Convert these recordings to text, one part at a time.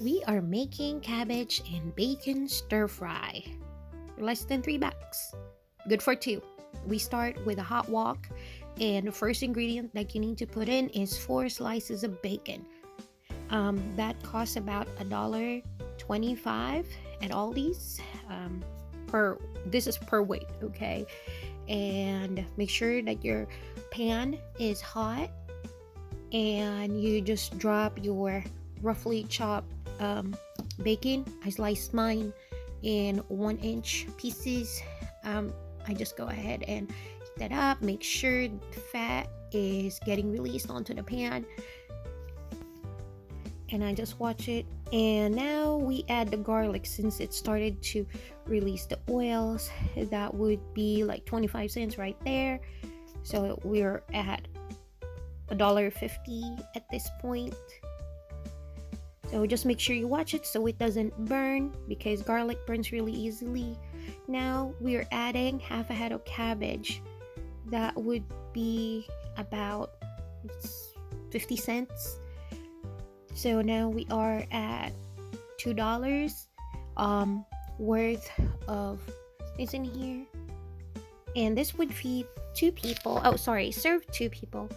We are making cabbage and bacon stir fry. Less than $3. Good for two. We start with a hot wok, and the first ingredient that you need to put in is 4 slices of bacon. That costs about $1.25 at Aldi's. This is per weight, okay? And make sure that your pan is hot, and you just drop your roughly chopped bacon. I sliced mine in 1-inch pieces. I just go ahead and heat that up, make sure the fat is getting released onto the pan, and I just watch it. And now we add the garlic since it started to release the oils. That would be like 25 cents right there. So we're at $1.50 at this point. So just make sure you watch it so it doesn't burn, because garlic burns really easily. Now we're adding half a head of cabbage. That would be about 50 cents. So now we are at $2 worth of things in here. And this would feed 2 people. Serve 2 people.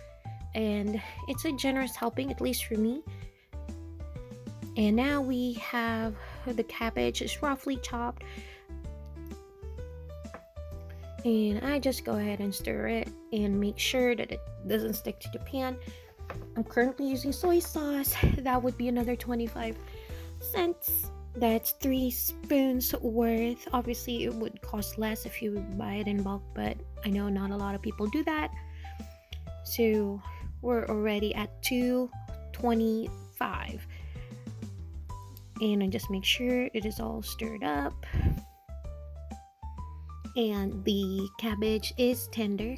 And it's a generous helping, at least for me. And now we have the cabbage is roughly chopped, and I just go ahead and stir it and make sure that it doesn't stick to the pan. I'm currently using soy sauce. That would be another 25 cents. That's 3 spoons worth. Obviously it would cost less if you buy it in bulk, but I know not a lot of people do that. So we're already at $2.25. And I just make sure it is all stirred up and the cabbage is tender.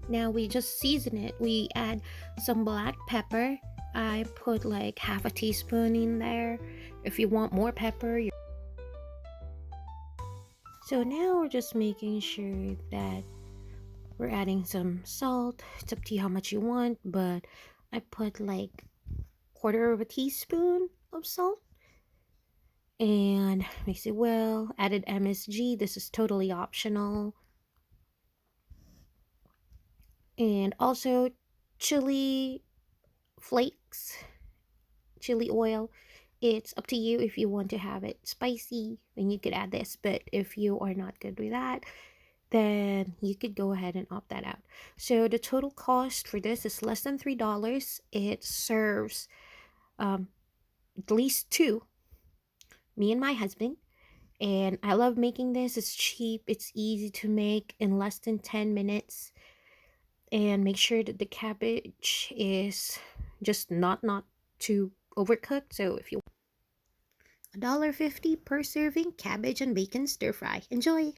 Now we just season it. We add some black pepper. I put like half a teaspoon in there. If you want more pepper, so now we're just making sure that we're adding some salt. It's up to you how much you want, but I put like 1/4 of a teaspoon of salt. And mix it well. Added MSG. This is totally optional. And also chili flakes, chili oil. It's up to you if you want to have it spicy, then you could add this. But if you are not good with that, then you could go ahead and opt that out. So the total cost for this is less than $3. It serves at least 2. Me and my husband. And I love making this. It's cheap, it's easy to make in less than 10 minutes. And make sure that the cabbage is just not too overcooked. So if you $1.50 per serving cabbage and bacon stir fry. Enjoy.